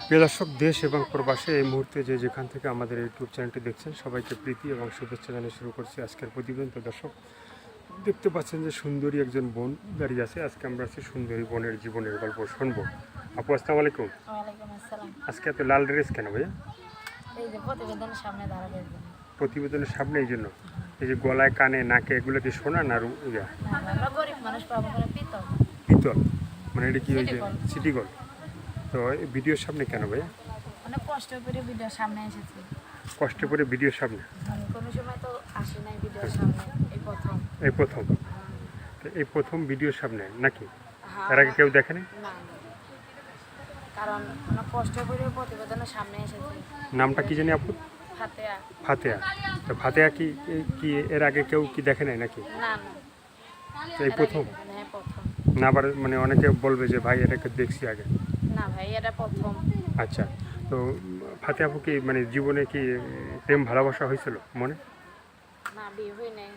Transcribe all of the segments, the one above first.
প্রিয় দর্শক, দেশ এবং প্রবাসে এই মুহূর্তে যে যেখান থেকে আমাদের ইউটিউব চ্যানেলটি দেখছেন সবাইকে প্রীতি এবং শুভেচ্ছা জানিয়ে শুরু করছি আজকের প্রতিবেদন। তো দর্শক, দেখতে পাচ্ছেন যে সুন্দরী একজন বোন দাঁড়িয়ে আছে। আজকে আমরা আছি সুন্দরী বোনের জীবনের গল্প শুনবো। আপু, আসসালামু আলাইকুম। ওয়ালাইকুম আসসালাম। আজকে এত লাল ড্রেস কেন ভাইয়া? এই যে প্রতিবেদনের সামনে দাঁড়াবে জন্য। প্রতিবেদনের সামনে এই জন্য? এই যে গলায় কানে নাকে এগুলো কি সোনা না ইয়া? না, আমরা গরিব মানুষ, পাবো করে পিতল। পিতল? মানে এটা কি ওই যে সিটি গোল্ড। City gold? তো এই ভিডিওর সামনে কেন ভাইয়া? অনেক কষ্ট করে ভিডিওর সামনে এসেছি। কষ্ট করে ভিডিওর সামনে? কোনো সময় তো আসি নাই ভিডিওর সামনে, এই প্রথম। এই প্রথম? তো এই প্রথম ভিডিওর সামনে নাকি? হ্যাঁ, এর আগে কেউ দেখেনি? না, কারণ অনেক কষ্ট করে প্রতিবেদনের সামনে এসেছি। নামটা কি জানি আপু? ফাতেয়া। ফাতেয়া। তো ফাতেয়া কি কি এর আগে কেউ কি দেখে নাই নাকি? না না, তো এই প্রথম? হ্যাঁ প্রথম। না, আবার মানে অনেকে বলবে যে ভাই এটাকে দেখছি আগে। না ভাই, এটা প্রথম। আচ্ছা, তো ফাতেয়া আপু কি মানে জীবনে কি প্রেম ভালোবাসা হয়েছিল মনে? না, বিয়ে হয় নাই।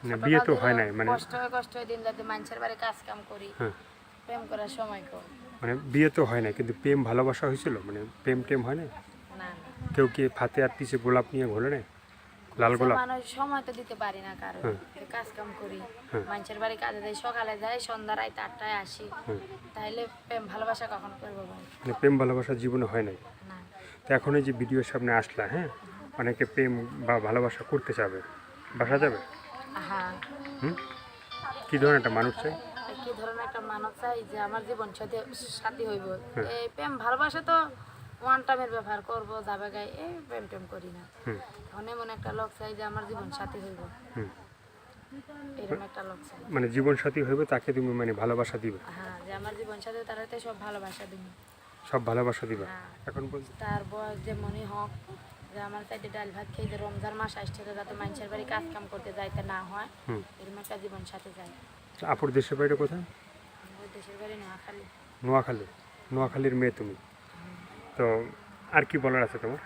না, বিয়ে তো হয় নাই মানে? কষ্ট হয়ে দিন রাতে মানুষের বাড়ি কাজ কাম করি, হ্যাঁ, প্রেম করার সময় কম। মানে বিয়ে তো হয় নাই কিন্তু প্রেম ভালোবাসা হয়েছিল, মানে প্রেম টেম হয় নাই? না না, কেউ কি ফাতেয়ার পিছে গোলাপ নিয়ে ঘোরে নাই? লাল গোলাপ? মানুষ সময় তো দিতে পারি না কারণ হ্যাঁ। কাজ কাম করি, হ্যাঁ। মানুষের বাড়ি কাজে যাই, সকালে যাই, সন্ধ্যা রাত 8টায় আসি। হ্যাঁ। তাইলে প্রেম ভালোবাসা কখন করবো ভাই? মানে প্রেম ভালোবাসা জীবনে হয় নাই? না। তো এখন এই যে ভিডিওর সামনে আসলা, হ্যাঁ, অনেকে প্রেম বা ভালোবাসা করতে চাবে, বাসা যাবে? হ্যাঁ। হুম, কী ধরনের একটা মানুষ চাই? কি ধরনের একটা মানব চাই যে আমার জীবন সাথে সাথী হইব? হ্যাঁ। এই প্রেম ভালোবাসা তো ওয়ান টাইমের ব্যবহার করবো, যাবে গায়ে, এই প্রেম টেম করি না। হুম। এখন এমন একটা লোক চাই যে আমার জীবন সাথী হইব, হুম। এরকম একটা লোক চাই। মানে জীবন সাথী হইবে তাকে তুমি মানে ভালোবাসা দিবে? হ্যাঁ, যে আমার জীবন সাথে তারাতে সব ভালোবাসা দিব। সব ভালোবাসা দিবে? হ্যাঁ। এখন বলছি তার বয়স যে মনে হোক, যে আমার সাইডে ডাল ভাত খেয়ে যে রমজান মাস আসছে, তো যাতে মানুষের বাড়ি কাজ কাম করতে যাইতে না হয়, হুম। এরকম একটা জীবন সাথে যায়। আপুর দেশের বাড়িটা কোথায়? আমাদের দেশের বাড়ি নোয়াখালী। নোয়াখালী? নোয়াখালীর মেয়ে তুমি? তো আর কি বলার আছে তোমার?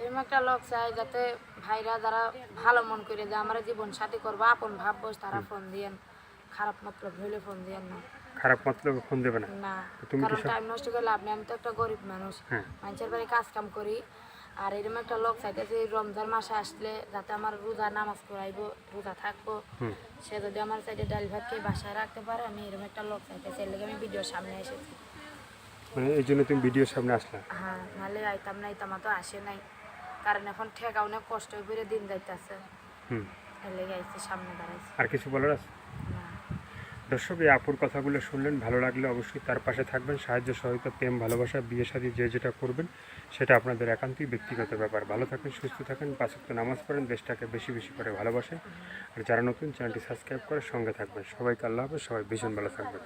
এরকম একটা লোক চাই যাতে ভাইরা যারা ভালো মন করে যে আমার জীবন সাথী করবো, আপন ভাববো, তারা ফোন দিয়েন। খারাপ মতলব হইলে ফোন দিয়েন না। খারাপ মতলবে ফোন দেবে না? না, তো তুমি কি কারণ টাইম নষ্ট করলে আপনি, আমি তো একটা গরিব মানুষ, হ্যাঁ। মানুষের বাড়ি কাজ কাম করি। আর এরকম একটা লোক চাইতেছে রমজান মাসে আসলে যাতে আমার রোজা নামাজ পড়াইবো, রোজা থাকবো, হুম। সে যদি আমার সাইডে ডাল ভাত খেয়ে বাসায় রাখতে পারে, আমি এরকম একটা লোক চাইতেছি। এর লেগে আমি ভিডিওর সামনে এসেছি। মানে এই জন্য তুমি ভিডিওর সামনে আসলা? হ্যাঁ, নাহলে আইতাম না, আইতাম তো আসে নাই, কারণ এখন ঠেকা অনেক কষ্ট করে দিন যাইতেছে। হুম। এর লেগে আইসি, সামনে দাঁড়াইছি। আর কিছু বলার আছে? না। দর্শক, এই আপুর কথাগুলো শুনলেন, ভালো লাগলে অবশ্যই তার পাশে থাকবেন। সাহায্য সহায়তা, প্রেম ভালোবাসা, বিয়ে শাদী যে যেটা করবেন সেটা আপনাদের একান্তই ব্যক্তিগত ব্যাপার। ভালো থাকেন, সুস্থ থাকেন, 5 ওয়াক্ত নামাজ পড়েন, দেশটাকে বেশি বেশি করে ভালোবাসেন। আর যারা নতুন, চ্যানেলটি সাবস্ক্রাইব করে সঙ্গে থাকবেন। সবাইকে আল্লাহ হাফেজ, সবাই ভীষণ ভালো থাকবেন।